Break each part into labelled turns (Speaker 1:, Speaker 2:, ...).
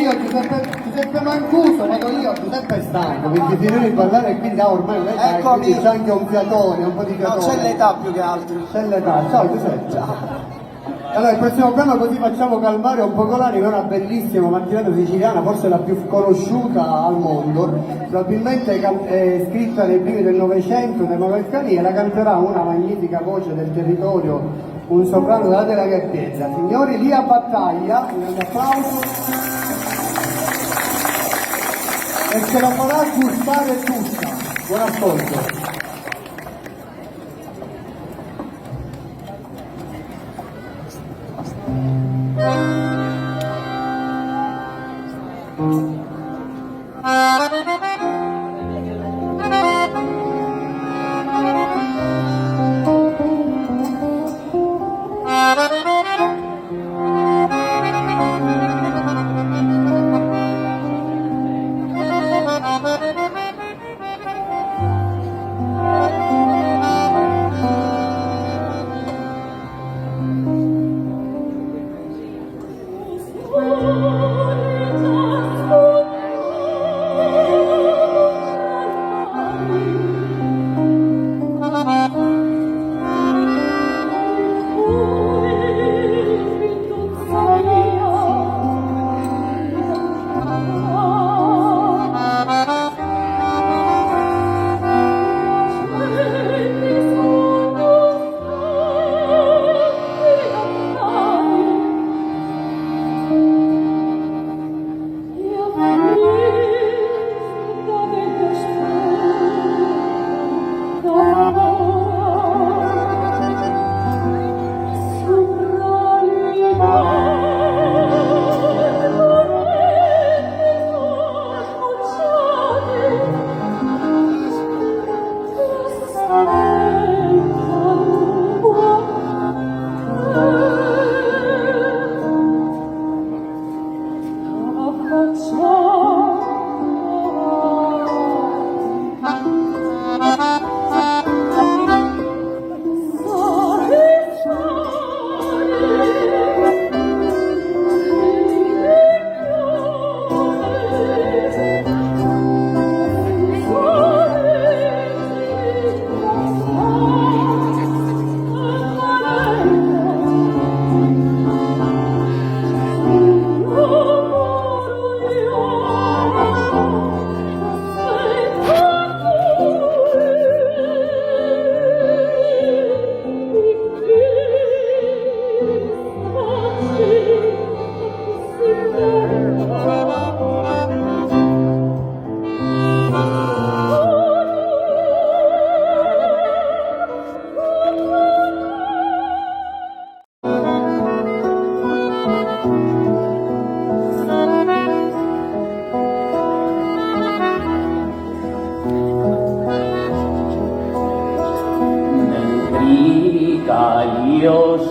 Speaker 1: io, Giuseppe Mancuso, vado io, Giuseppe è stanco, perché finire di parlare e quindi ormai non è quindi c'è anche un fiatone, un po' di fiatone.
Speaker 2: No, c'è l'età più che altro.
Speaker 1: C'è l'età, ciao Giuseppe. Ciao. Allora, il prossimo brano così facciamo calmare un po' Colani, che è una bellissima mattinata siciliana, forse la più conosciuta al mondo, probabilmente è scritta nei primi del Novecento da Emanuele Cani, e la canterà una magnifica voce del territorio, un soprano della Della Gatteggia. Signori, Lia Battaglia, un grande applauso, e ce la farà gustare tutta. Buon ascolto.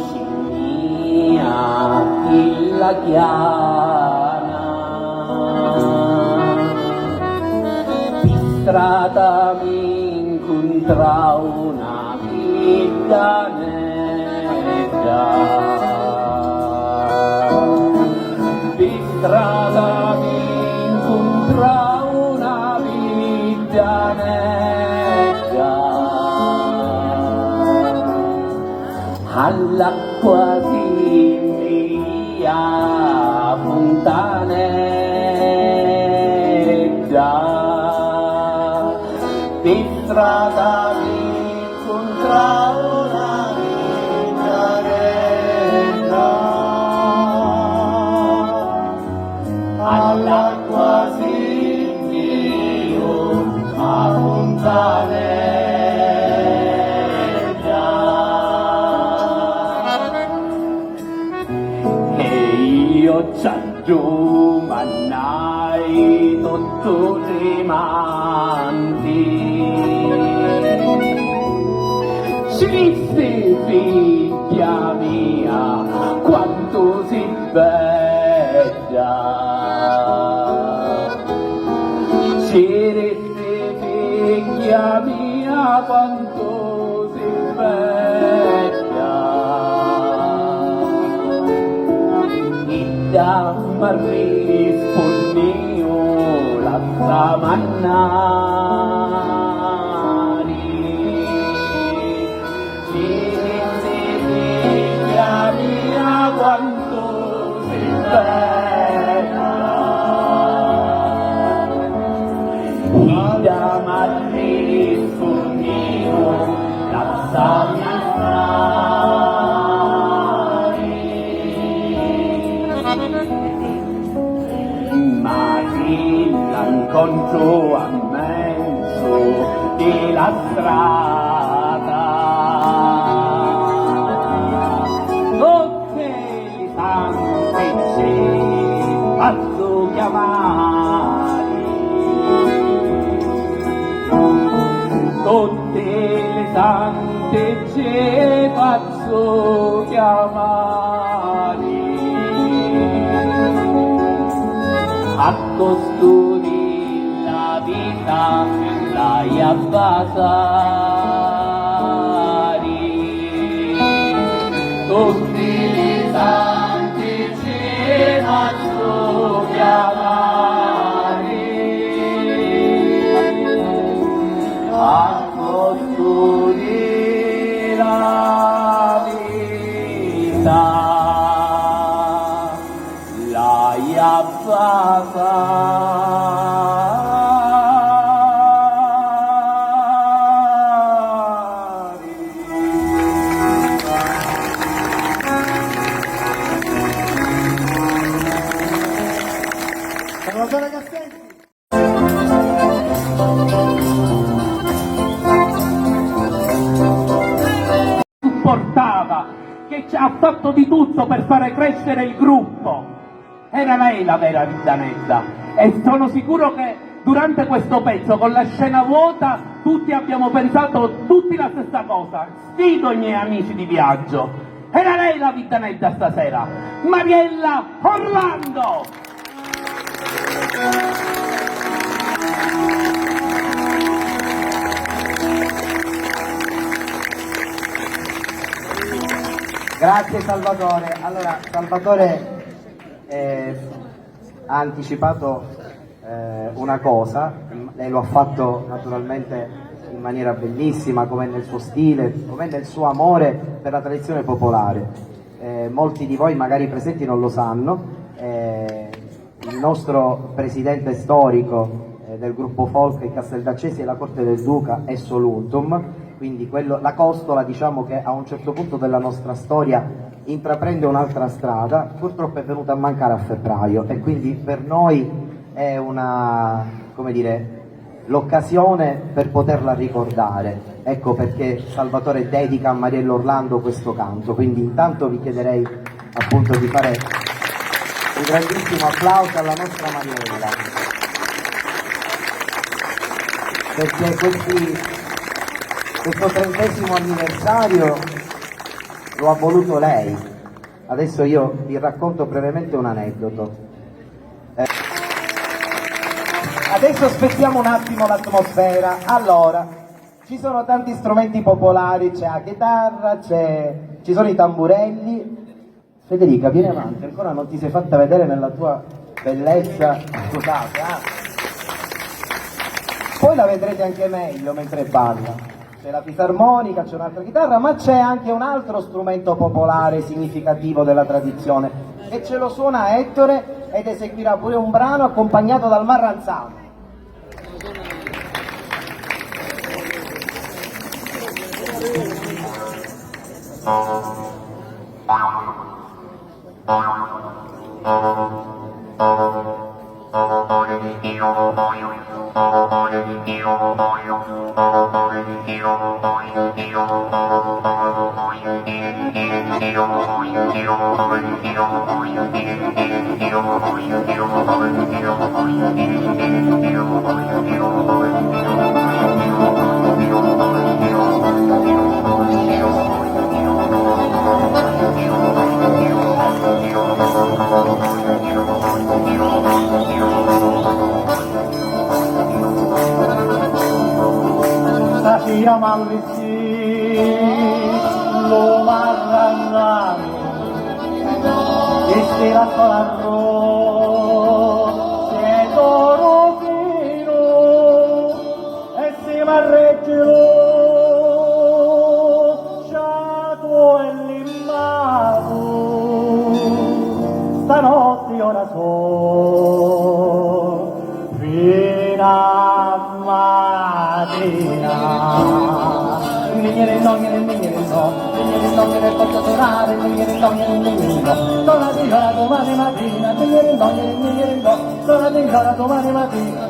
Speaker 3: Yoshimia illa chiana di strada mi incontra una vita nera, di strada mi incontra una vita nera, all'acqua si invia fontaneggia, di strada mi incontra una vita nera, all'acqua si invia fontaneggia. Giù mannai tutto tremanti, si disse figlia mia quanto si bella, si disse figlia mia quanto si bella, da Marris Mannari, ci disse figlia mia quanto sei bella, Ida Madrid conmigo la incontro ammenso della strada, tutte le tante ci faccio chiamare, tutte le tante ci faccio chiamare. A costui la vita l'hai abbassare, tutti i santi ci faccio chiamare, a costui la vita l'hai
Speaker 1: Salvatore Castelli.
Speaker 3: Supportava, che ci ha fatto di tutto per fare crescere il gruppo. Era lei la vera Vidanetta, e sono sicuro che durante questo pezzo, con la scena vuota, tutti abbiamo pensato tutti la stessa cosa. Sfido i miei amici di viaggio. Era lei la Vidanetta stasera, Mariella Orlando!
Speaker 1: Grazie Salvatore. Allora, Salvatore ha anticipato una cosa, lei lo ha fatto naturalmente in maniera bellissima, come nel suo stile, come nel suo amore per la tradizione popolare. Molti di voi magari presenti non lo sanno, il nostro presidente storico del gruppo folk in Casteldacesi e la Corte del Duca è Soluntum, quindi la costola, diciamo, che a un certo punto della nostra storia intraprende un'altra strada, purtroppo è venuta a mancare a febbraio, e quindi per noi è una, come dire, l'occasione per poterla ricordare. Ecco perché Salvatore dedica a Mariella Orlando questo canto, quindi intanto vi chiederei appunto di fare un grandissimo applauso alla nostra Mariella, perché questo 30° anniversario lo ha voluto lei. Adesso io vi racconto brevemente un aneddoto. Adesso spezziamo un attimo l'atmosfera. Allora, ci sono tanti strumenti popolari, c'è la chitarra, ci sono i tamburelli. Federica, vieni avanti, ancora non ti sei fatta vedere nella tua bellezza. Scusate, Poi la vedrete anche meglio mentre balla. C'è la fisarmonica, c'è un'altra chitarra, ma c'è anche un altro strumento popolare significativo della tradizione, e ce lo suona Ettore ed eseguirà pure un brano accompagnato dal marranzano. Malvisi, lo marranami, e se la colarro, se d'oro fino
Speaker 2: non me ne posso tornare, non ti giora domani mattina, non ti giora domani mattina,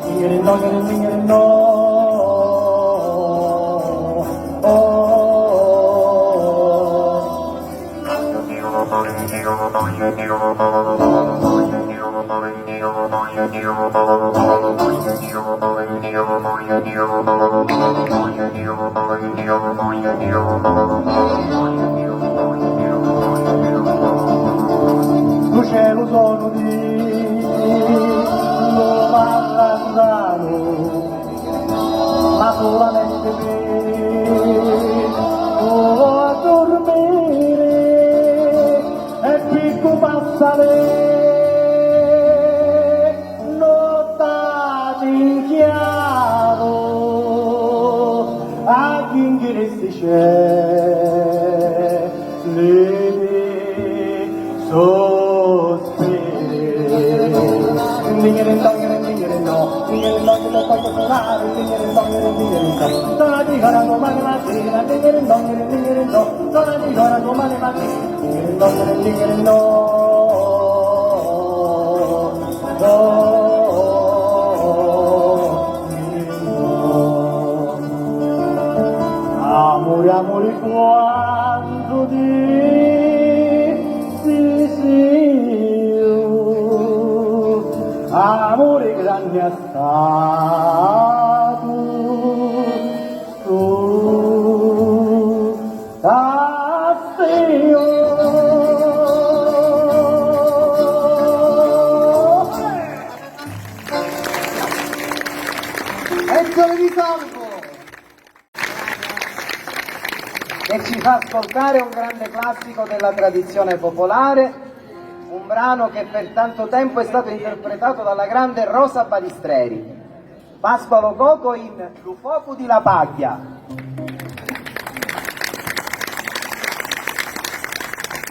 Speaker 2: lo cielo sono di Marrazzano, ma solamente per a dormire e picco passare nottati in chiaro a chi ingressi c'è sospiri non ti giora domani mattina, amore, amore, quanto sì, amore grande è stato tu,
Speaker 1: Eccole di Salvo!
Speaker 4: E ci fa ascoltare un grande classico della tradizione popolare, un brano che per tanto tempo è stato interpretato dalla grande Rosa Balistreri, Pasqualo Coco in Lu Focu di La Paglia.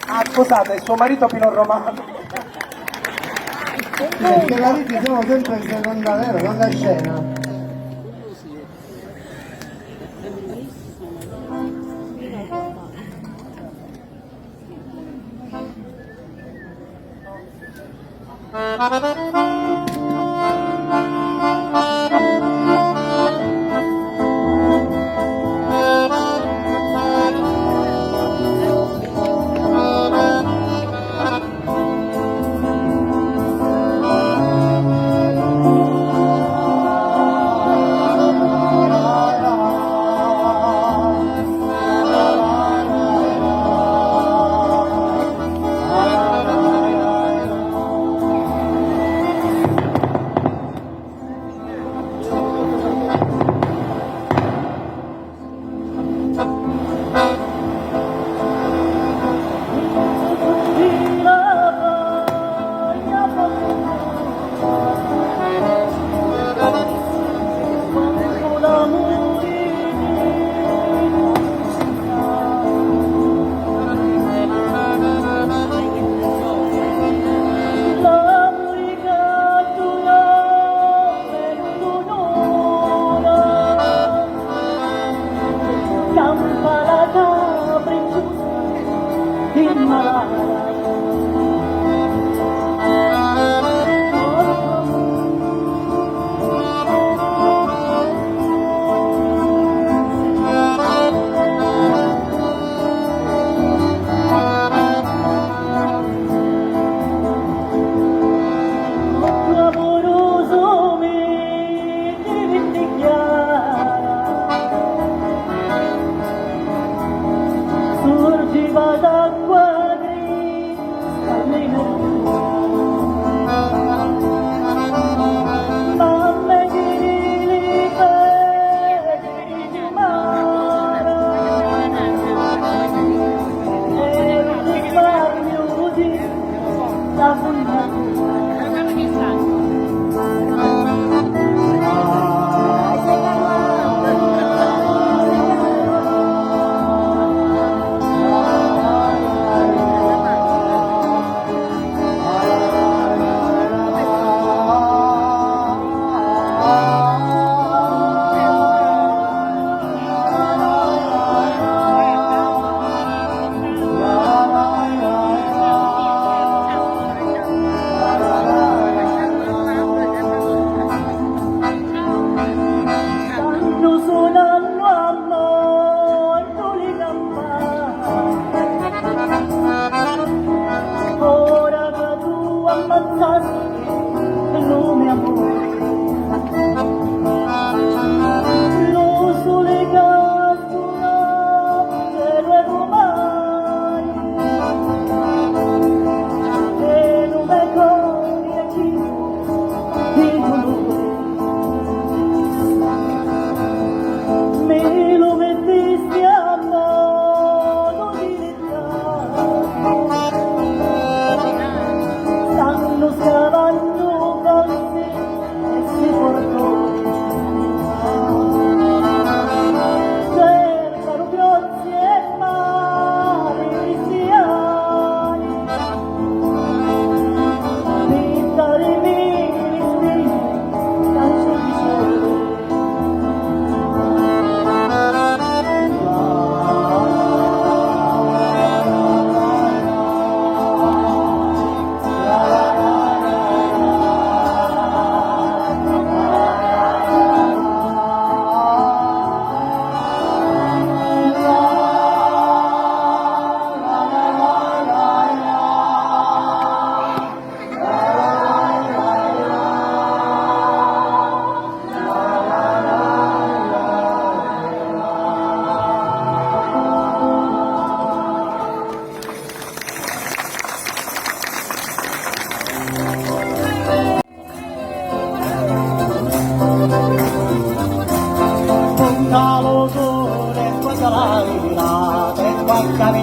Speaker 4: Ah, scusate, è suo marito Pino Romano.
Speaker 1: Perché la riti siamo sempre in seconda scena.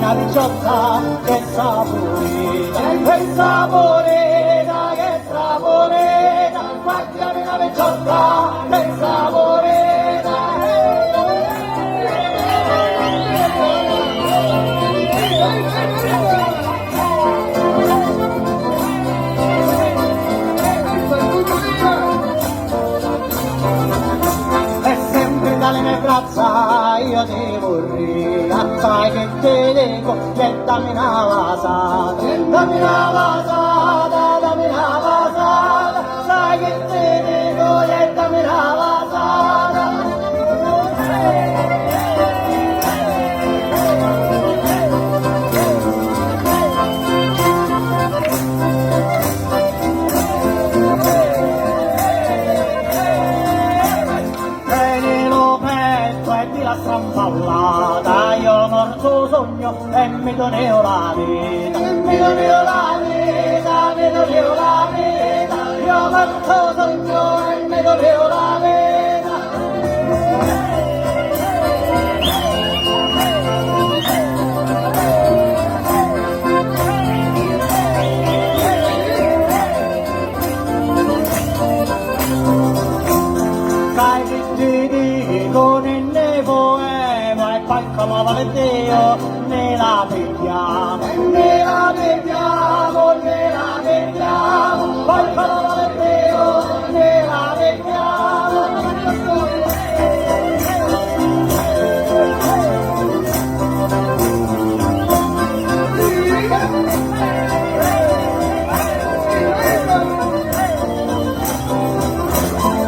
Speaker 2: una picciotta che saporita, che saporita, che saporita, guardami una picciotta che saporita. E sempre dalle mie braccia io ti vorrei, sai che ti dico, che dammi una vasata, dammi una vasata, dammi una vasata, sai che ti dico, che dammi una vasata. La strampallata, io morto sogno e mi donevo la vita, mi donevo la vita, mi donevo la vita, io morto sogno e mi donevo la vita. Sai che ti dico nel poema e poi come vale Dio ne la vediamo, ne la vediamo, ne la vediamo, poi come vale Dio ne la vediamo.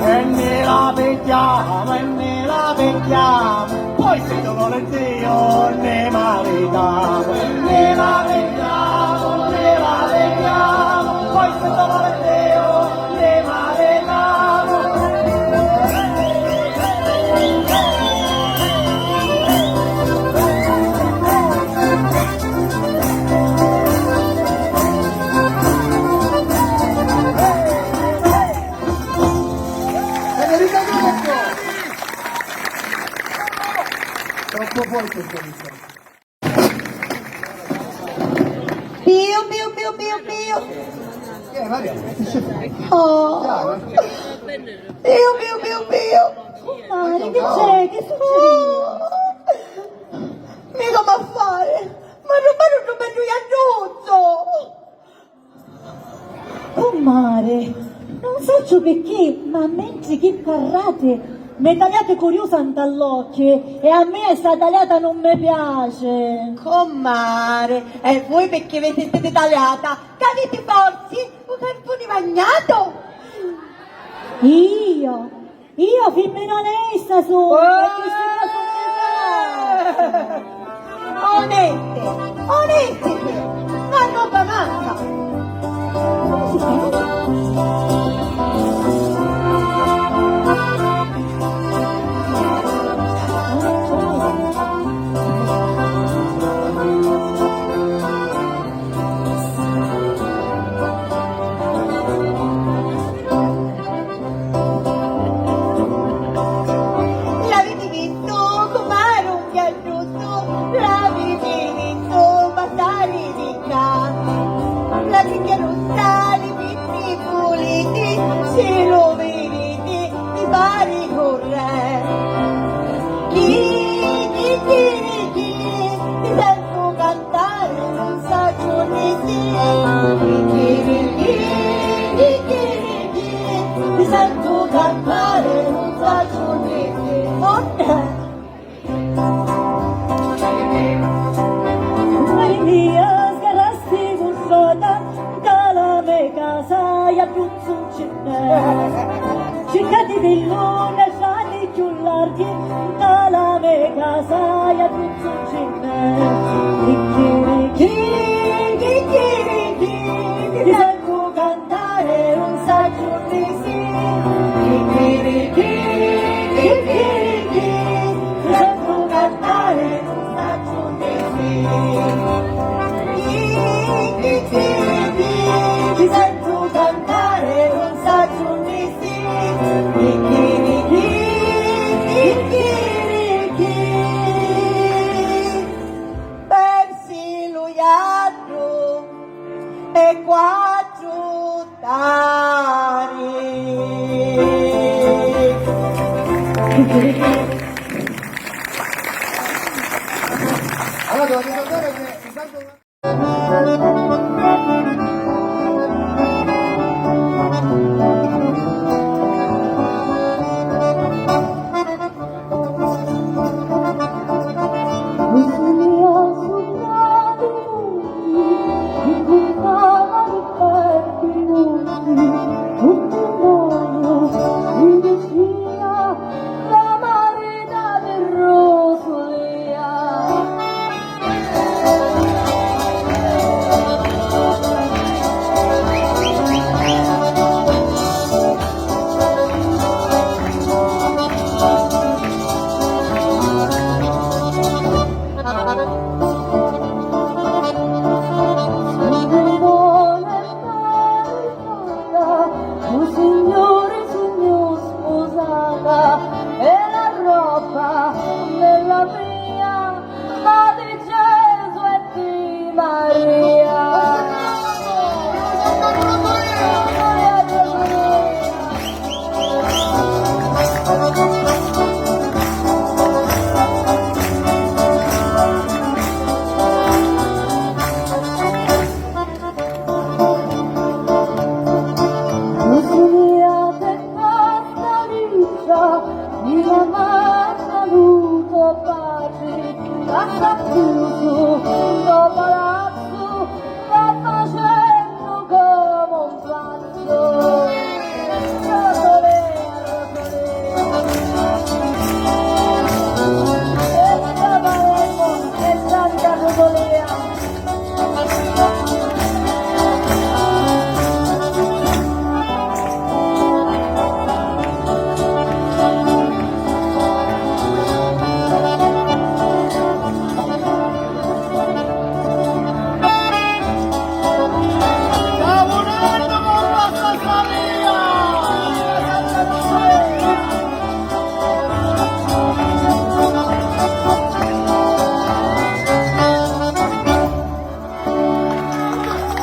Speaker 2: E ne la vediamo, poi se non vuole Dio ne maritiamo, ne la vediamo, ne la vediamo, poi se non vuole Dio ne maritiamo.
Speaker 1: Troppo fuori questo inizio.
Speaker 5: Pio, pio, pio, pio, pio.
Speaker 1: Maria,
Speaker 5: Oh.
Speaker 1: brava.
Speaker 5: Pio, pio, pio, pio. Mari, che c'è? Che succede? Mica ma fare. Ma non mi aiuto. Oh mare, non so perché, ma mentre che carrate mi tagliate curiosa all'occhio e a me sta tagliata non mi piace. Comare, e voi perché vi siete tagliata? Che avete forse un cartone bagnato? Io femmina onesta sono, oneste, ma non va manca. L'avete visto com'era un ghiacciotto? L'avete visto passare di casa? La cicchia rossa, i pitti puliti, se lo vedete mi pare correre. Chi, ti sento cantare, non sa giorni sì. Ti sento cantare, non sa giorni sì. Maria, sgarrasti busciata, dalla mia casa e a più succede. Cercati di luna, sciati più larghi, dalla mia casa e a più succede. Ti sento cantare, non sa giorni sì. Ti sento cantare, non sa giorni sì. Ti sento cantare, non sa giorni sì. Persi
Speaker 1: Allora devo ricordare che intanto...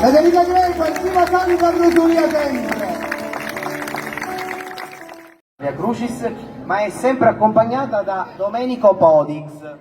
Speaker 1: Federica Greco, prima canta Rosulia sempre.
Speaker 4: Via Crucis, ma è sempre accompagnata da Domenico Podix.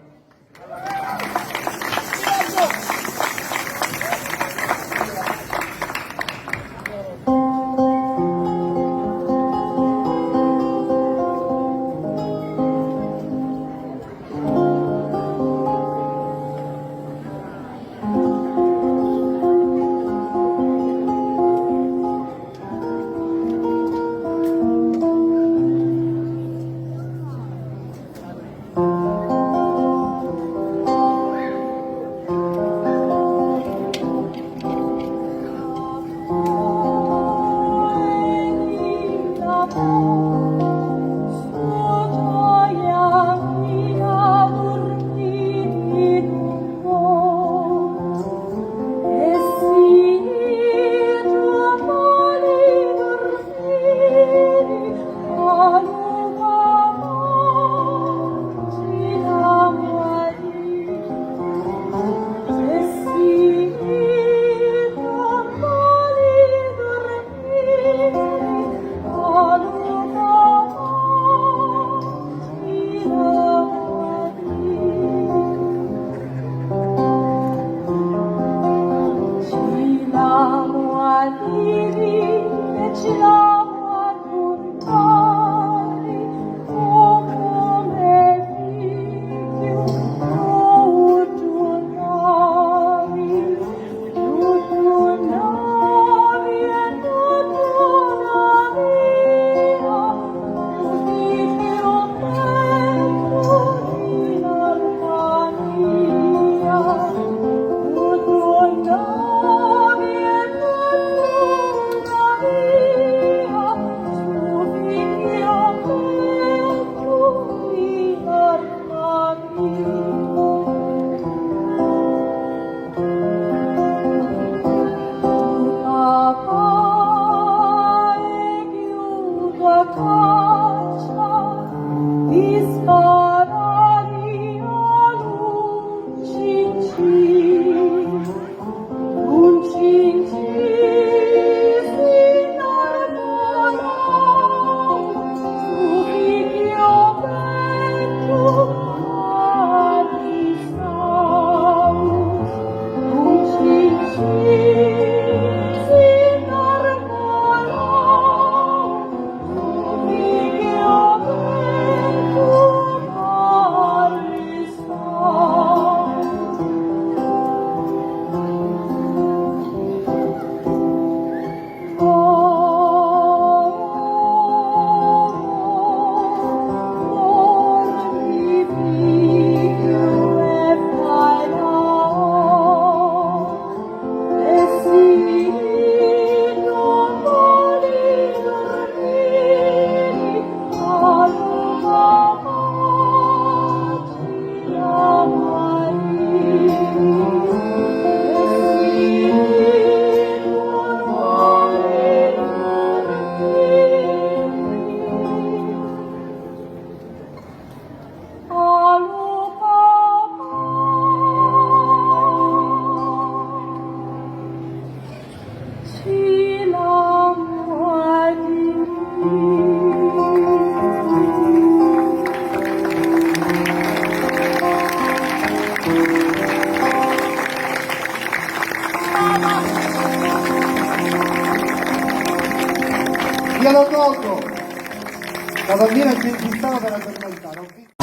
Speaker 1: La bambina ci stava per addormentare. Ho visto-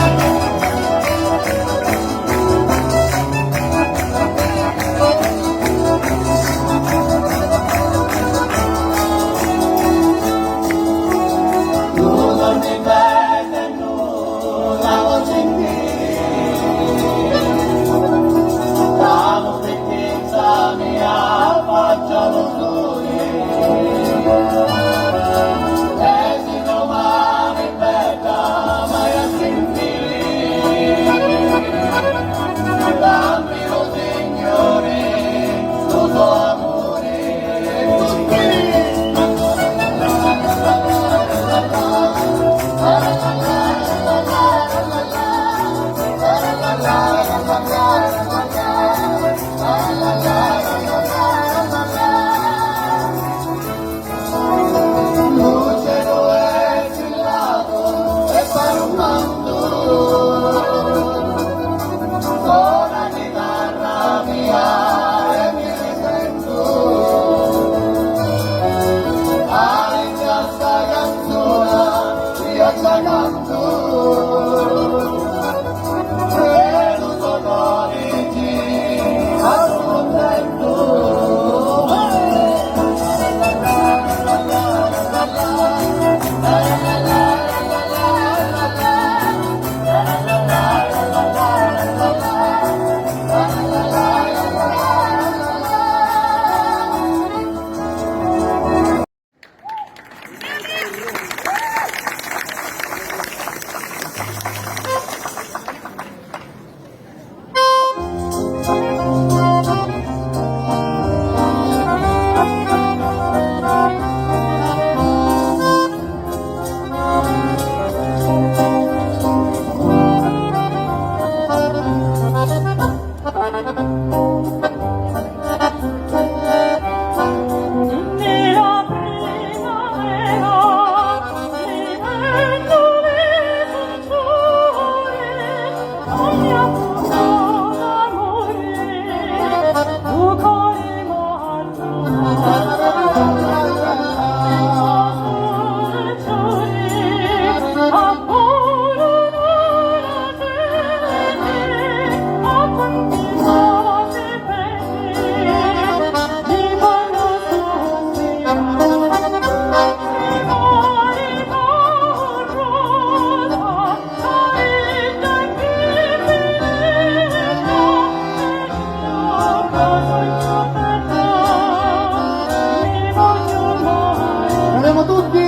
Speaker 2: Saremo tutti?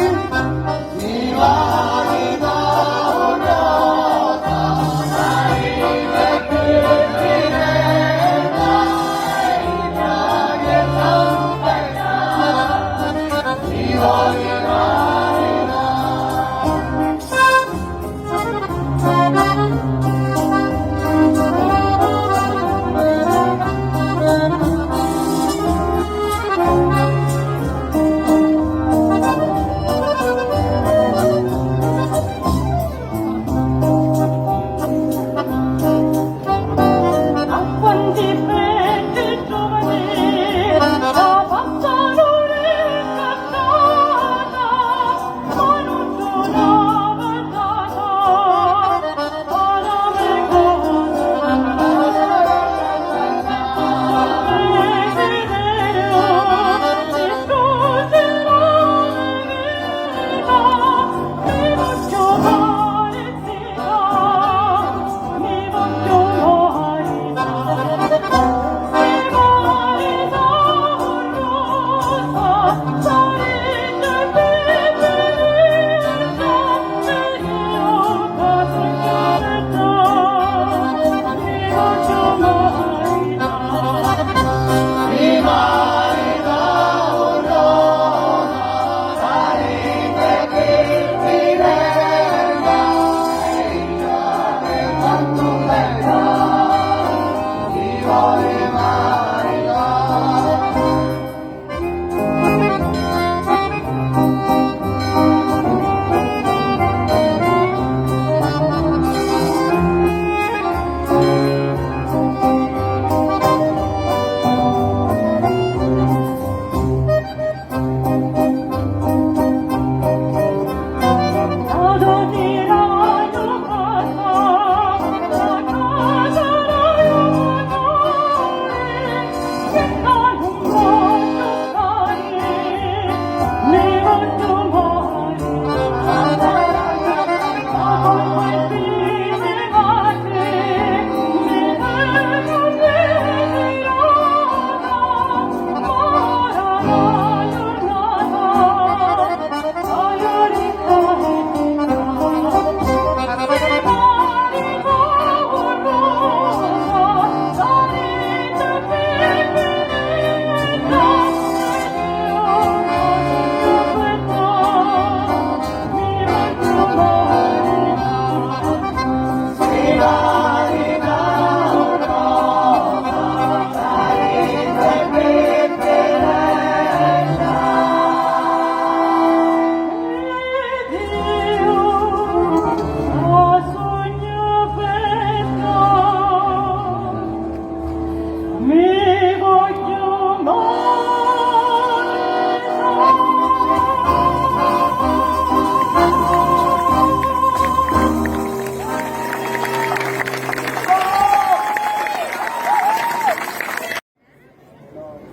Speaker 2: Viva l'Italia!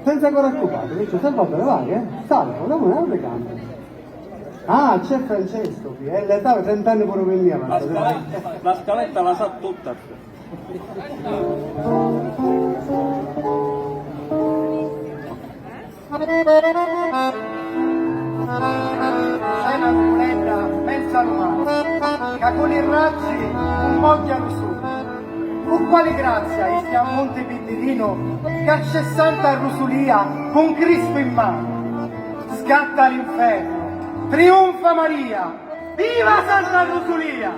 Speaker 1: Senza ancora occupato, dice Salvatore vai, salvo, dove canta? Ah, c'è Francesco qui, l'età 30 anni pure per mia,
Speaker 6: La scaletta la sa tutta.
Speaker 2: Sei una culebra mezza lumana, che con i razzi un mogliano su. Con quale grazia stia a Monte Pittirino, che a 60 Rusulia con Cristo in mano? Scatta l'inferno, trionfa Maria, viva Santa Rusulia!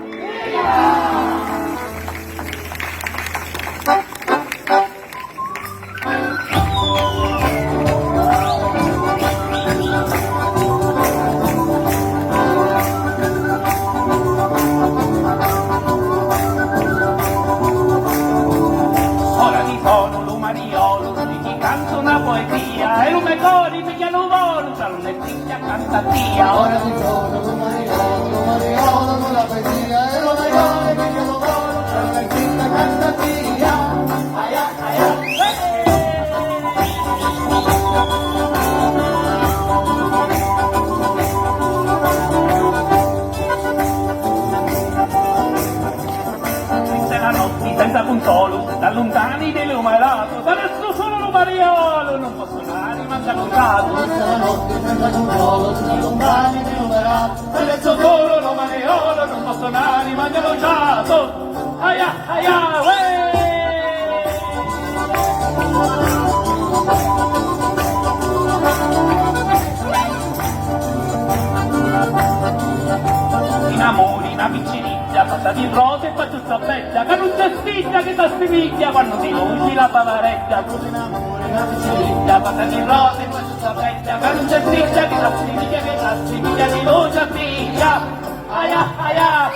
Speaker 3: Ora di sono l'umariolo, di chi canta una poesia, e lume cori mi chiano volo, tra l'une figlia canta via. Ora di sono l'umariolo, con la poesia, e lume cori mi chiano volo, tra l'une figlia canta via. Aia, aia, senza consolo, da lontani dell'umarato, da adesso solo l'umariolo, non posso andare, mangia contato. Senza la notte, senza consolo, da lontani dell'umarato, da adesso solo l'umariolo, non posso andare, mangia contato. Aia, aia, innamori una picciniglia, fatta di rose e faccio sta bella, che non c'è stiglia che t'assomiglia quando ti lungi la pavareggia. Tu innamori una picciniglia, fatta di rose e faccio sta bella, che non c'è stiglia che t'assomiglia, di luce a figlia. Aia, aia,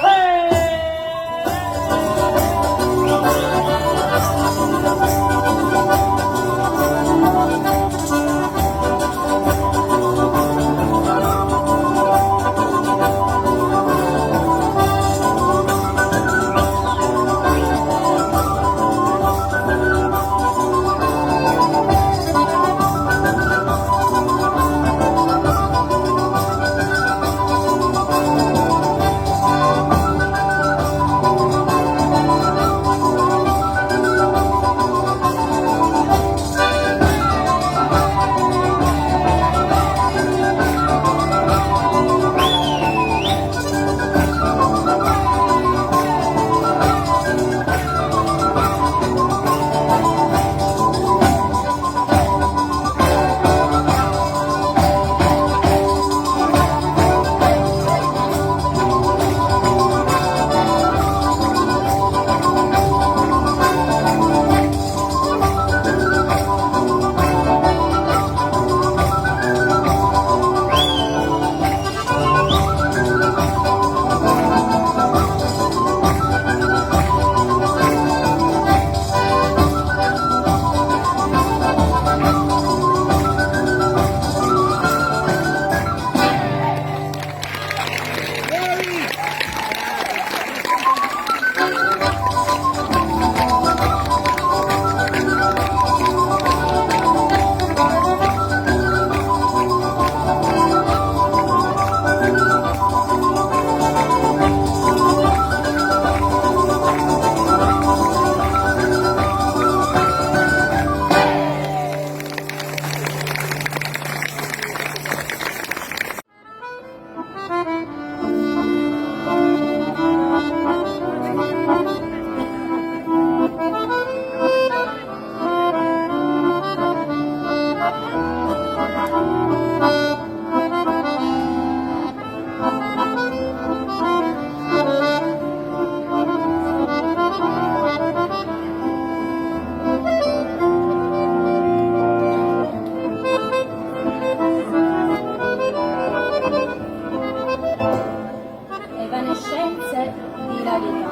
Speaker 7: fatalità.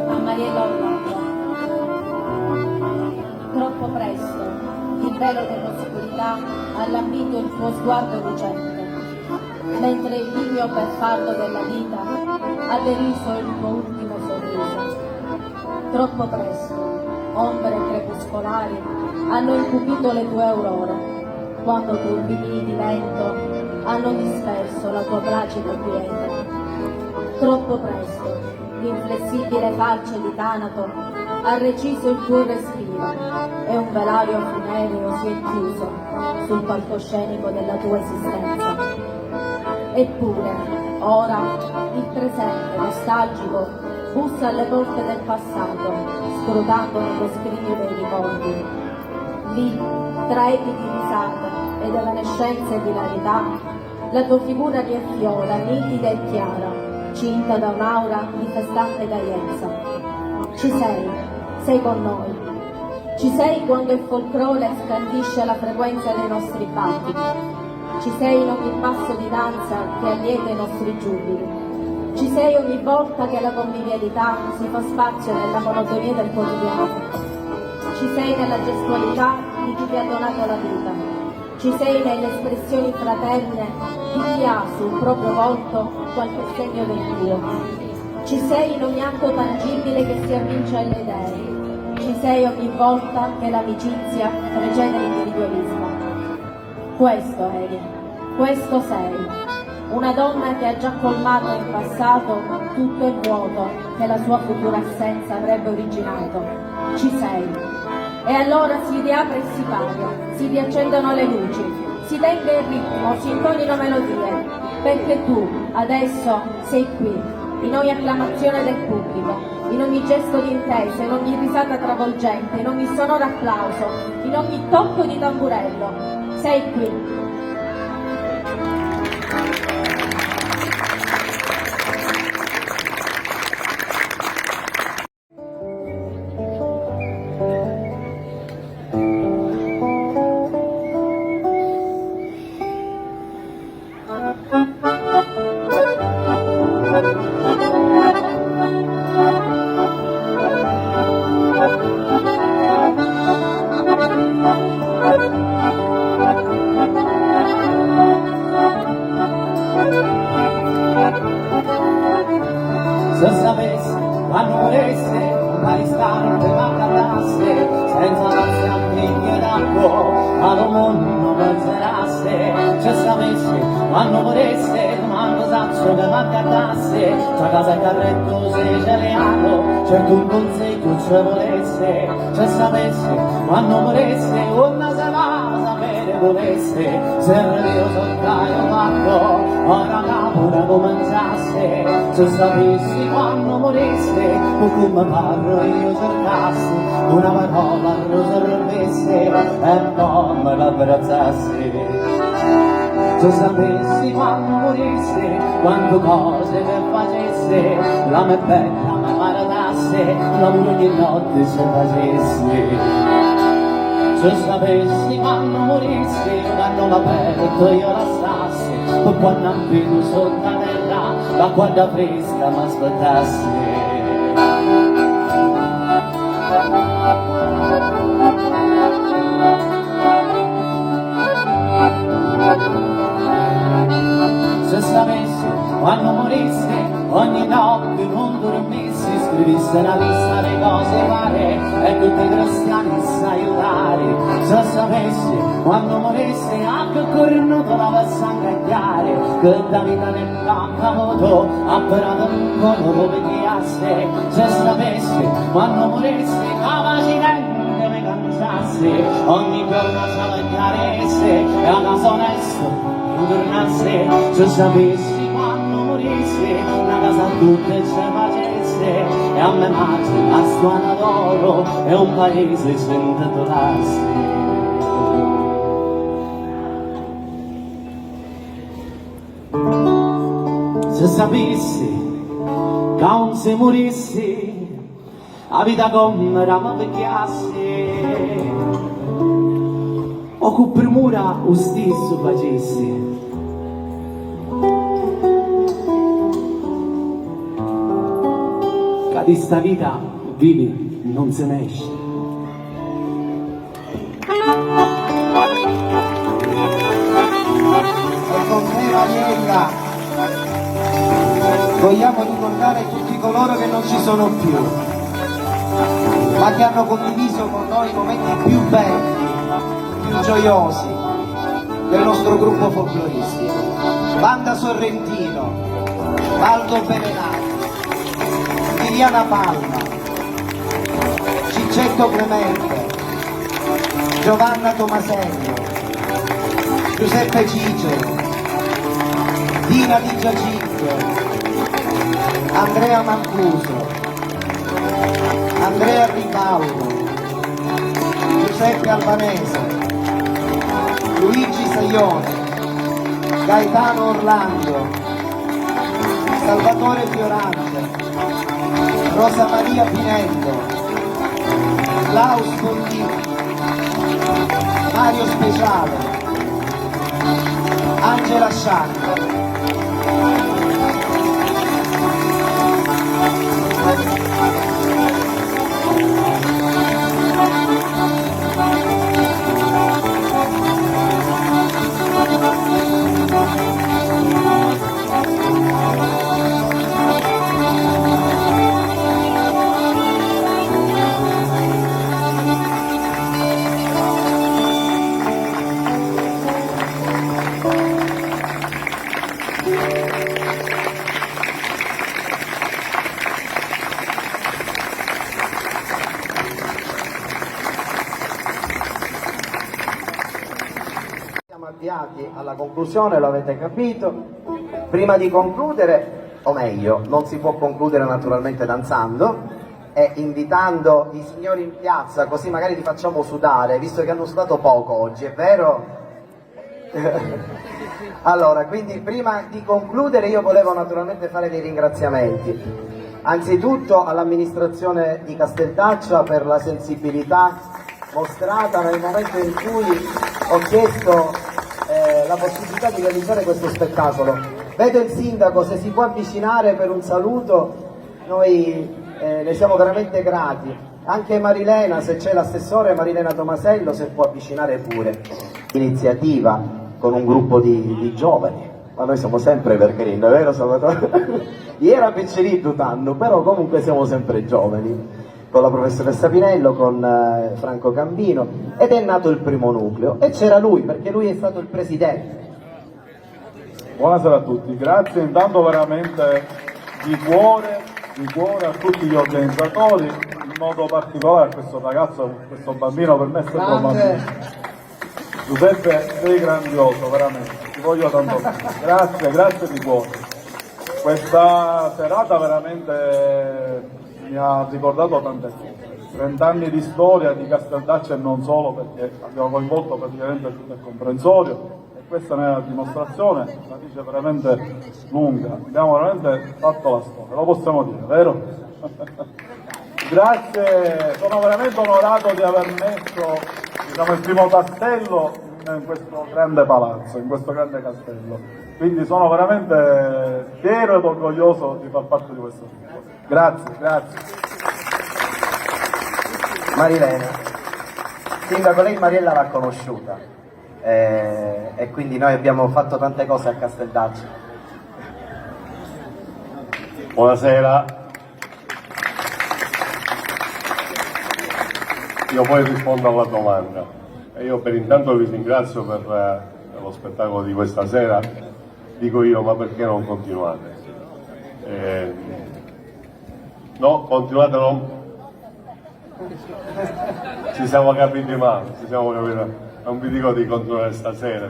Speaker 7: A Mariella Orlando. Troppo presto, il velo dell'oscurità ha lambito il tuo sguardo lucente, mentre il ligno beffardo della vita ha deriso il tuo ultimo sorriso. Troppo presto, ombre crepuscolari hanno incupito le tue aurore, quando turbini di vento hanno disperso la tua placida quiete. Troppo presto, l'inflessibile falce di Tanato ha reciso il tuo respiro e un velario funereo si è chiuso sul palcoscenico della tua esistenza. Eppure, ora, il presente nostalgico bussa alle porte del passato, scrutando nello scrigno dei ricordi. Lì, tra echi di risate ed evanescenze di ilarità, la tua figura riaffiola, nitida e chiara, cinta da un'aura di festante gaiezza. Ci sei con noi. Ci sei quando il folklore scandisce la frequenza dei nostri battiti. Ci sei in ogni passo di danza che allieta i nostri giubili. Ci sei ogni volta che la convivialità si fa spazio nella monotonia del quotidiano. Ci sei nella gestualità di chi ti ha donato la vita. Ci sei nelle espressioni fraterne di chi ha sul proprio volto qualche segno del tuo. Ci sei in ogni atto tangibile che si avvince alle idee. Ci sei ogni volta che l'amicizia precede l'individualismo. Questo eri, questo sei. Una donna che ha già colmato in passato tutto il vuoto che la sua futura assenza avrebbe originato. Ci sei. E allora si riapre e si parla, si riaccendono le luci, si tenga il ritmo, si intonino melodie, perché tu adesso sei qui, in ogni acclamazione del pubblico, in ogni gesto di intesa, in ogni risata travolgente, in ogni sonoro applauso, in ogni tocco di tamburello. Sei qui.
Speaker 2: Se sapessi quando vorreste un istante m'accatasse senza darsi anche d'acqua ma lo mondo pensasse. Se sapessi quando vorreste quando saccio che m'accatasse tra casa e carretto sei celeato certo un consiglio ci volesse. Se sapessi quando vorreste una se va sapere volesse se io soltanto fatto ora la pure cominciasse. Se sapessi quando morisse o come parlo io cercassi una parola riservesse e non me l'abbracciassi. Se sapessi quando morisse quante cose che facesse la mia bella mi maratasse l'amore ogni notte se facesse. Se sapessi quando morissi, quando l'aperto io lasciassi, o quando ambito sotto la terra, la guardia fresca mi aspettasse. Se sapessi quando morissi, ogni notte non dormissi, scrivissi una lista di cose varie e tutti i cristiani sa aiutare. Se sapessi quando morissi anche cornuto la versa ingaggiare che da vita nel campo avuto apparato un colore per chiasse. Se sapessi quando morissi capacitamente mi cangiassi ogni giorno se mi chiaresse e a casa onesto tornasse. Se sapessi quando morissi una casa tutta ci facesse e a me mangi una stuana d'oro e un paese ci intitolassi. Se sapessi che non si morissi la vita come era mi vecchiassi o con premura lo stesso facessi.
Speaker 8: Da questa vita vivi, non se ne esce.
Speaker 4: E con me Mariella vogliamo ricordare tutti coloro che non ci sono più, ma che hanno condiviso con noi i momenti più belli, più gioiosi del nostro gruppo folcloristico. Banda Sorrentino, Valdo Berenati, Liliana Palma, Ciccetto Clemente, Giovanna Tomasello, Giuseppe Cicero, Dina Di Giacinto, Andrea Mancuso, Andrea Ribaldo, Giuseppe Albanese, Luigi Saione, Gaetano Orlando, Salvatore Fiorante, Rosa Maria Pinello, Klaus Fontini, Mario Speciale, Angela Sciacca. Avviati alla conclusione, lo avete capito. Prima di concludere, o meglio, non si può concludere naturalmente danzando e invitando i signori in piazza, così magari li facciamo sudare, visto che hanno sudato poco oggi, è vero? Allora, quindi prima di concludere io volevo naturalmente fare dei ringraziamenti. Anzitutto all'amministrazione di Casteldaccia per la sensibilità mostrata nel momento in cui ho chiesto la possibilità di realizzare questo spettacolo. Vedo il sindaco, se si può avvicinare per un saluto, noi ne siamo veramente grati. Anche Marilena, se c'è l'assessore Marilena Tomasello, se può avvicinare pure. Iniziativa con un gruppo di giovani, ma noi siamo sempre evergreen, è vero Salvatore? Ieri era piccirito tanto, però comunque siamo sempre giovani. Con la professoressa Pinello, con Franco Cambino, ed è nato il primo nucleo e c'era lui, perché lui è stato il presidente.
Speaker 9: Buonasera a tutti, grazie intanto veramente di cuore a tutti gli organizzatori, in modo particolare a questo ragazzo, questo bambino, per me è sempre un bambino. Giuseppe, sei grandioso, veramente, ti voglio tanto bene. Grazie di cuore. Questa serata veramente mi ha ricordato tante cose, 30 anni di storia di Casteldaccia e non solo, perché abbiamo coinvolto praticamente tutto il comprensorio e questa ne è la dimostrazione, la dice veramente lunga, abbiamo veramente fatto la storia, lo possiamo dire, vero? Grazie, sono veramente onorato di aver messo, diciamo, il primo tassello in questo grande palazzo, in questo grande castello, quindi sono veramente fiero ed orgoglioso di far parte di questo gruppo. Grazie.
Speaker 4: Marilena, sindaco, lei Mariella l'ha conosciuta e quindi noi abbiamo fatto tante cose a Casteldaccia.
Speaker 10: Buonasera, io poi rispondo alla domanda e io per intanto vi ringrazio per lo spettacolo di questa sera. Dico io, ma perché non continuate? No, continuate non. Ci siamo capiti male, non vi dico di continuare stasera,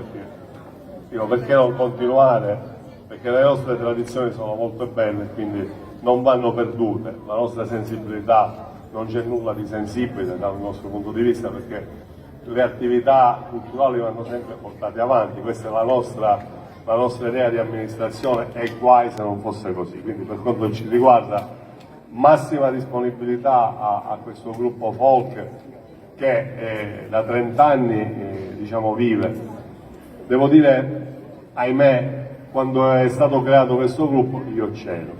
Speaker 10: dico perché non continuare? Perché le nostre tradizioni sono molto belle, quindi non vanno perdute, la nostra sensibilità, non c'è nulla di sensibile dal nostro punto di vista, perché le attività culturali vanno sempre portate avanti, questa è la nostra idea di amministrazione, e guai se non fosse così, quindi per quanto ci riguarda massima disponibilità a questo gruppo folk che da 30 anni diciamo vive. Devo dire, ahimè, quando è stato creato questo gruppo io c'ero,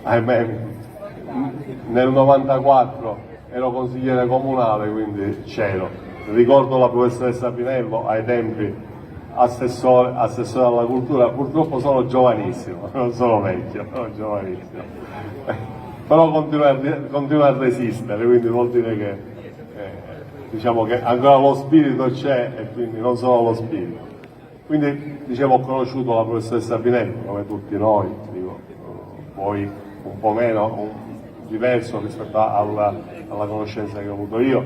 Speaker 10: ahimè, nel 94 ero consigliere comunale, quindi c'ero. Ricordo la professoressa Pinello ai tempi assessore alla cultura, purtroppo sono giovanissimo, non sono vecchio, sono giovanissimo. Però continuo a resistere, quindi vuol dire che diciamo che ancora lo spirito c'è e quindi non solo lo spirito. Quindi dicevo, ho conosciuto la professoressa Pinello come tutti noi, dico, poi un po' meno, diverso rispetto alla conoscenza che ho avuto io.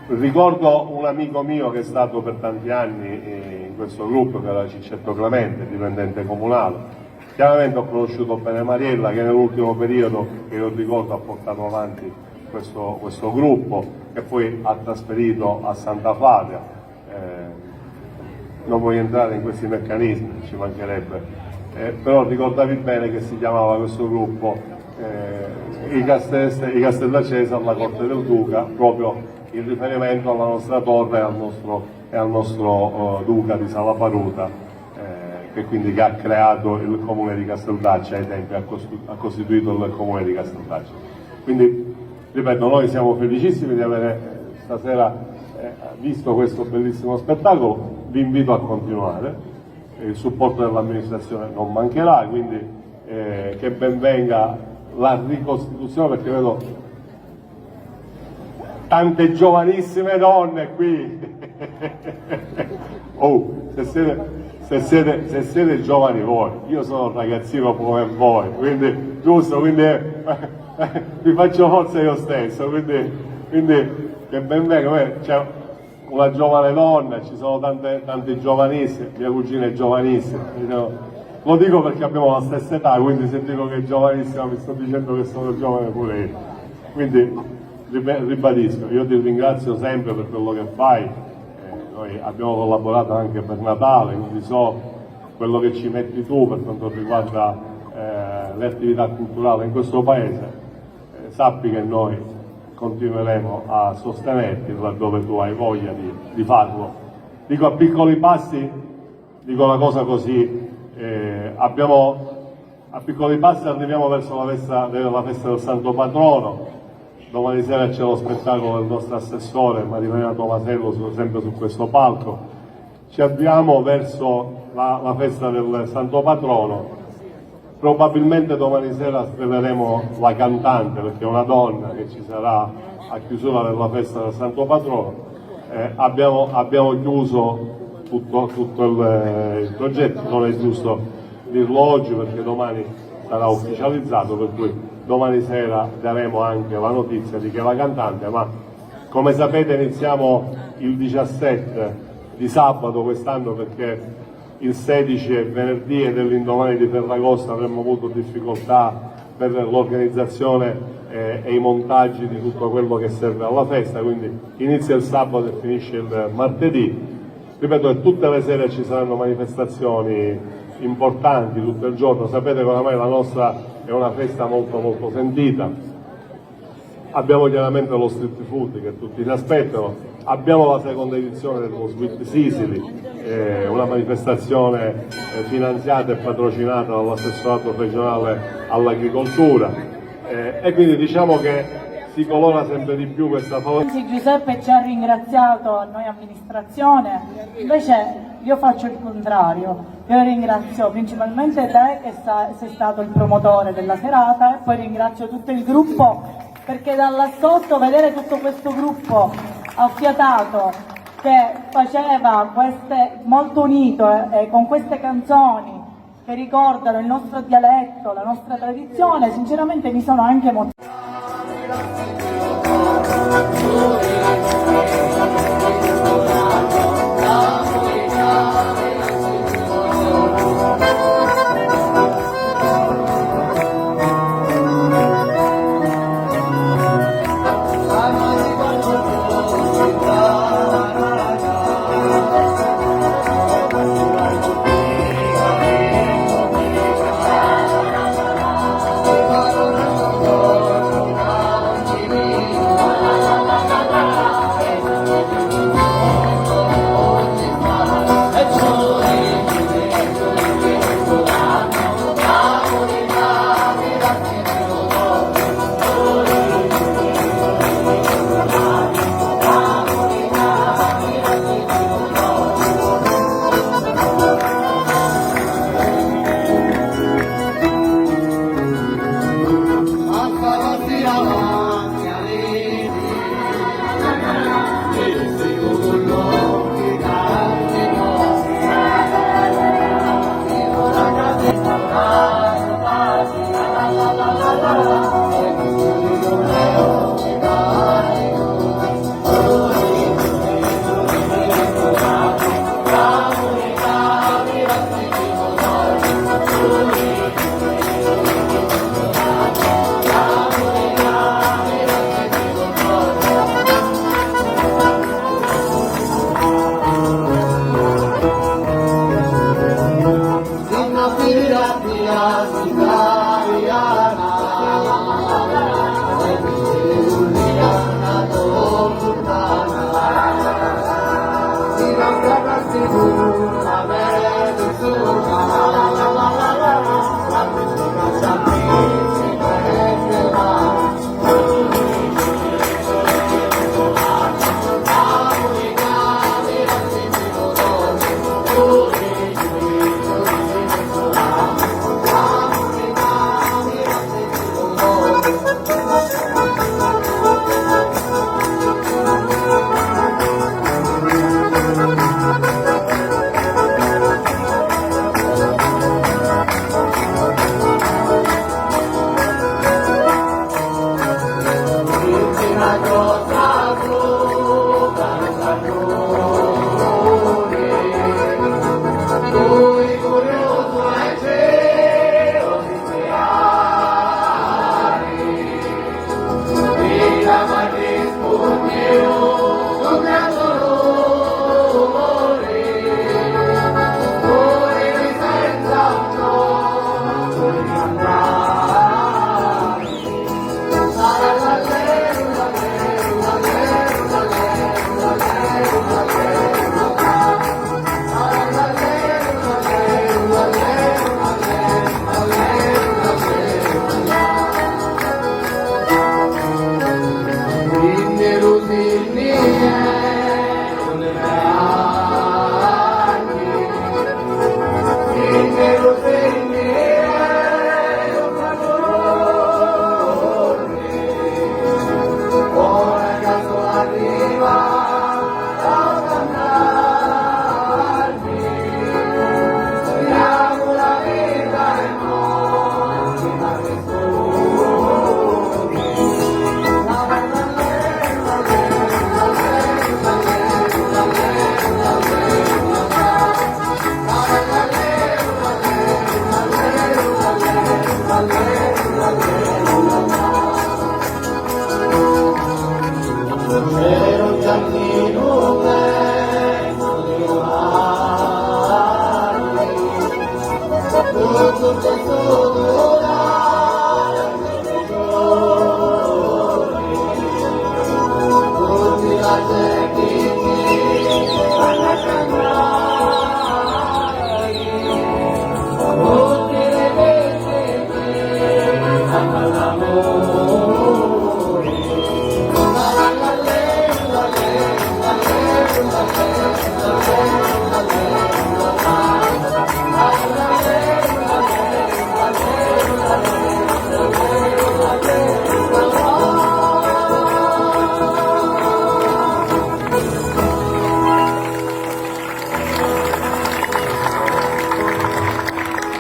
Speaker 10: Ricordo un amico mio che è stato per tanti anni in questo gruppo, che era Ciccetto Clemente, dipendente comunale. Chiaramente ho conosciuto bene Mariella, che nell'ultimo periodo, che io ricordo, ha portato avanti questo gruppo, che poi ha trasferito a Santa Flavia. Non voglio entrare in questi meccanismi, ci mancherebbe, però ricordavi bene che si chiamava questo gruppo i Castellacesi alla Corte del Duca, proprio in riferimento alla nostra torre e al nostro Duca di Salaparuta, che ha creato il comune di Casteldaccia, ai tempi ha costituito il comune di Casteldaccia. Quindi, ripeto, noi siamo felicissimi di avere stasera visto questo bellissimo spettacolo, vi invito a continuare, il supporto dell'amministrazione non mancherà, quindi che ben venga la ricostituzione, perché vedo tante giovanissime donne qui. Oh, se siete giovani voi, io sono un ragazzino come voi, quindi giusto, quindi vi faccio forza io stesso, quindi che ben venga, c'è una giovane donna, ci sono tante giovanissime, mia cugina è giovanissima, lo dico perché abbiamo la stessa età, quindi se dico che è giovanissima mi sto dicendo che sono giovane pure io. Quindi ribadisco, io ti ringrazio sempre per quello che fai, noi abbiamo collaborato anche per Natale, quindi so quello che ci metti tu per quanto riguarda le attività culturali in questo paese, sappi che noi continueremo a sostenerti laddove tu hai voglia di farlo. Dico a piccoli passi, dico una cosa così, a piccoli passi arriviamo verso la festa del Santo Patrono. Domani sera c'è lo spettacolo del nostro assessore Marilena Tomasello, sempre su questo palco. Ci avviamo verso la festa del Santo Patrono. Probabilmente domani sera sveleremo la cantante, perché è una donna che ci sarà a chiusura della festa del Santo Patrono. Abbiamo chiuso tutto il progetto, non è giusto dirlo oggi perché domani sarà ufficializzato, per cui domani sera daremo anche la notizia di che è la cantante, ma come sapete iniziamo il 17 di sabato quest'anno, perché il 16 è venerdì e dell'indomani di Ferragosto avremmo avuto difficoltà per l'organizzazione e i montaggi di tutto quello che serve alla festa, quindi inizia il sabato e finisce il martedì. Ripeto che tutte le sere ci saranno manifestazioni importanti tutto il giorno, sapete che oramai la nostra è una festa molto molto sentita. Abbiamo chiaramente lo street food che tutti si aspettano, abbiamo la seconda edizione dello Sweet Sicily, una manifestazione finanziata e patrocinata dall'assessorato regionale all'agricoltura, e quindi diciamo che si colora sempre di più questa foto.
Speaker 5: Giuseppe ci ha ringraziato a noi amministrazione, invece io faccio il contrario. Io ringrazio principalmente te che sei stato il promotore della serata, e poi ringrazio tutto il gruppo, perché da là sotto vedere tutto questo gruppo affiatato che faceva molto unito e con queste canzoni che ricordano il nostro dialetto, la nostra tradizione, sinceramente mi sono anche emozionata.
Speaker 2: la la la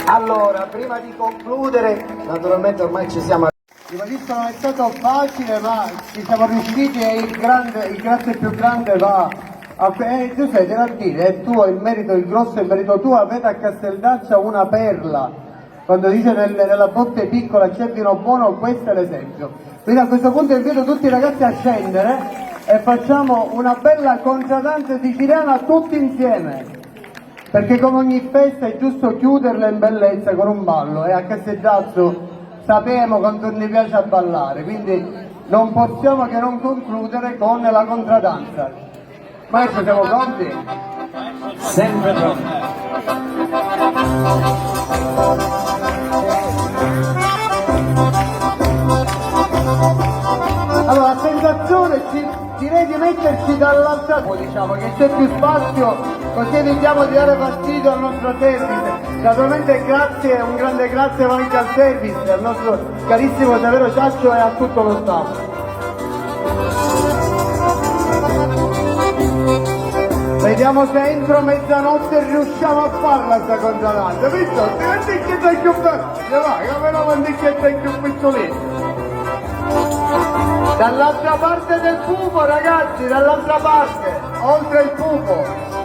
Speaker 4: Allora, prima di concludere, naturalmente ormai ci siamo.
Speaker 1: Prima di tutto non è stato facile, ma ci siamo riusciti e il grazie più grande va a Giuseppe, te a dire, è tuo il merito, il grosso il merito tuo. Avete a Casteldaccia una perla, quando dice nella botte piccola c'è vino buono, questo è l'esempio. Quindi a questo punto invito tutti i ragazzi a scendere e facciamo una bella contradanza siciliana tutti insieme, perché come ogni festa è giusto chiuderla in bellezza con un ballo, e a Casteldazzo sappiamo quanto ne piace a ballare, quindi non possiamo che non concludere con la contradanza. Maestro, siamo pronti?
Speaker 8: Sempre pronti.
Speaker 1: Allora, la sensazione direi di metterci dall'altra parte, diciamo che c'è più spazio, così evitiamo di dare fastidio al nostro service. Naturalmente grazie, un grande grazie anche al service, al nostro carissimo Severo Ciaccio e a tutto lo staff. Vediamo se entro mezzanotte riusciamo a farla sta contradanza, visto? Una ticchetta più bella, come una ticchetta più piccolina. Dall'altra parte del pupo, ragazzi, dall'altra parte, oltre il pupo.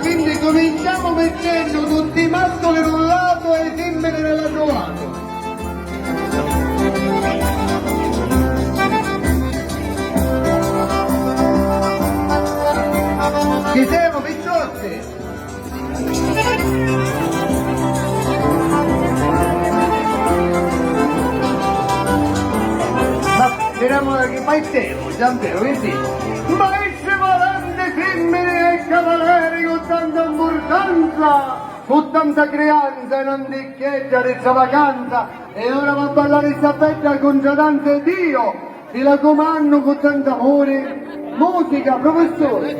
Speaker 1: Quindi cominciamo mettendo tutti i mascoli da un lato e i timbri dall'altro lato. Ci siamo, picciotti! Ma diremo che fai tempo, Giambero, quindi... Maestri volante, femmine e cavalieri con tanta importanza, con tanta creanza e non ricchezza di vacanza, e ora va a ballare questa bella congiurante Dio, vi la comando con tanto amore. Musica, professore!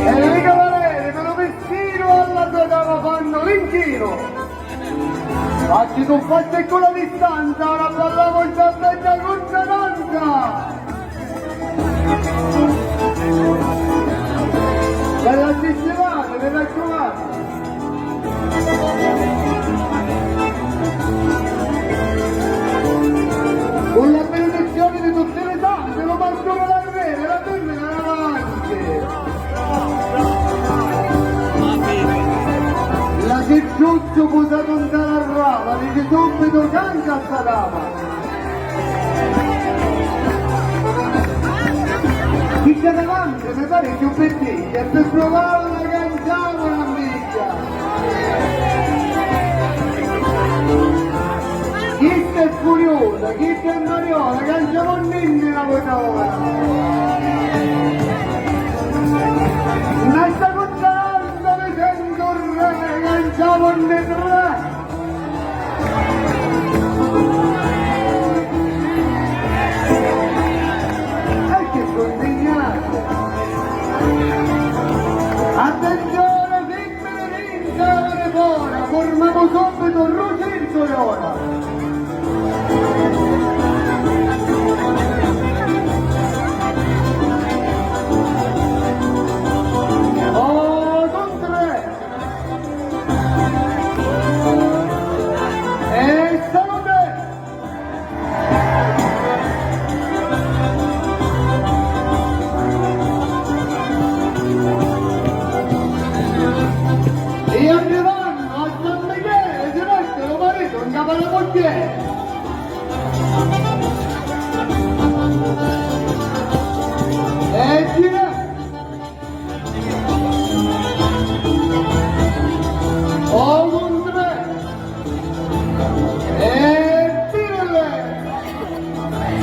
Speaker 1: E i cavalieri per lo vestino alla tua dama fanno l'inchino. Facci tu fatte con la distanza, ora balliamo il bella consonanza. Bella sistemata, mi raccomando. Con la benedizione di tutte le tante, lo partono la rete, la femmina e avanti. La che giusto posa tontare a rava, dice subito canta a sta dama. Chi c'è davanti mi pare più pettiglia, e per provarla cantiamo una miglia. Chi è furiosa, chi è mariola, cantiamo ninni la votola. Nesta condanza mi sento un re, cantiamo nel re. E che consegnate. Attenzione, femmine rinzare fuori, formiamo subito un rocinto e ora. E arrivano a San Michele, si mettono marito in capo alla portiere. E gira. O con tre. E tirale.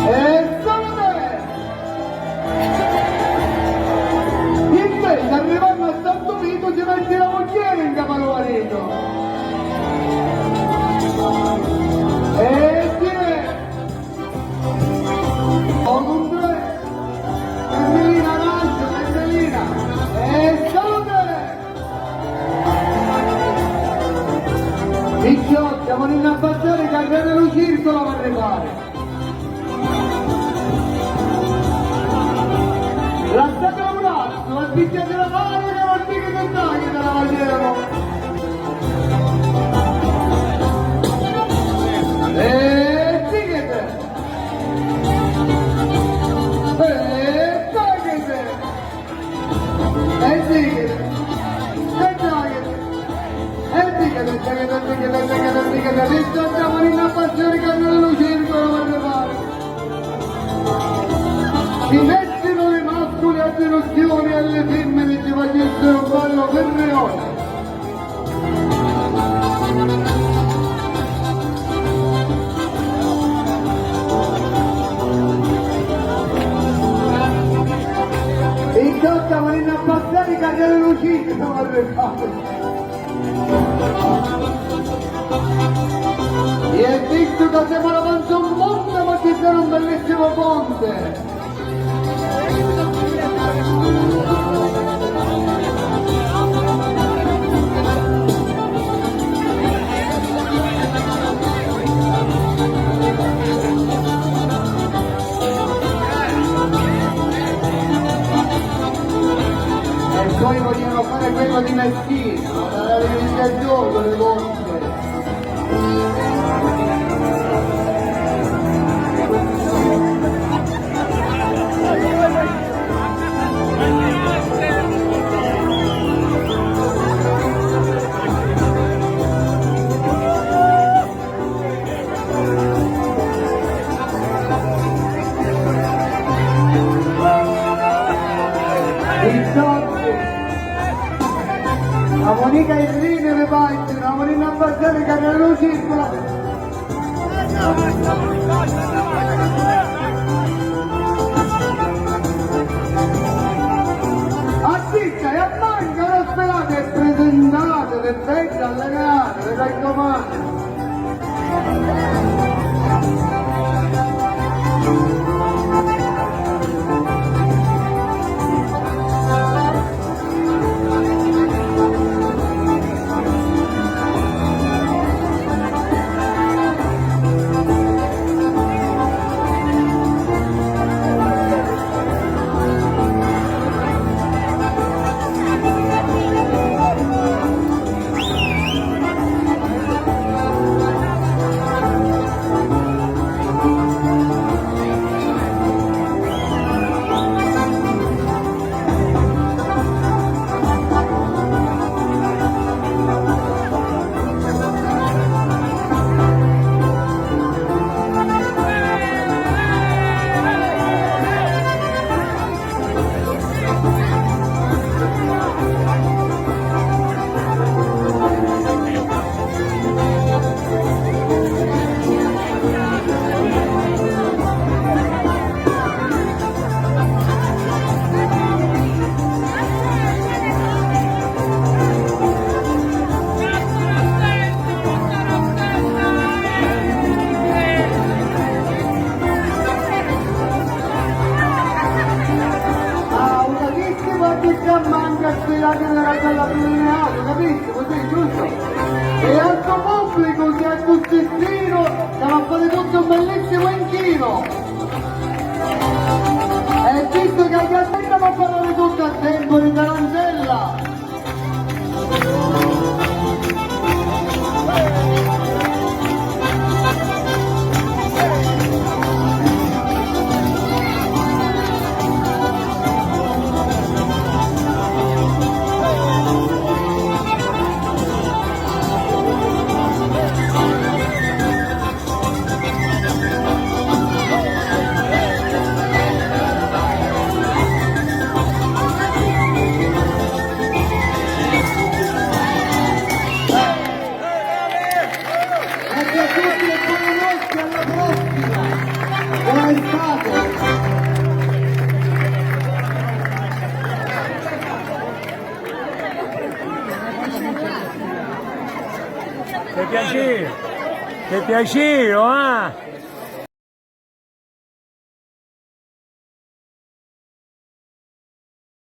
Speaker 1: E salve. Invece arrivando a Santo Vito si mette la portiere in capo al marito. E gira. O con tre. Carmelina Raggio, Carmelina, e salute! Picchiotti, stiamo in abbassare che arriva lo circolo per arrivare. Lasciate un braccio, e picchiate la mano che non dica che dai che te la facevano. E zighete! E tagliate! E zighete! E tagliate! E zighete, zighete! Adesso andiamo in abbassare che non circolo per arrivare. Si mettino le mascole a delusioni e alle femmine ci facessero un ballo per reone. In tocca ma in abbassare i carriere lucidi sono arrivati. E è visto che siamo davanti a un monte ma ci sarà un bellissimo ponte. E poi vogliono fare quello di Messina, la rivincita gioco le volte. passione che non circola. Assiccia e a manca lo spelate e presentate le fette allenate, le raccomando. Manca sfilate nella bella lineare, capisci? Così, giusto? E al tuo pubblico si è custistino che va a fare tutto un bellissimo inchino. E visto che anche a te va a fare tutto a tempo di tarantella.
Speaker 11: Che piacere, eh?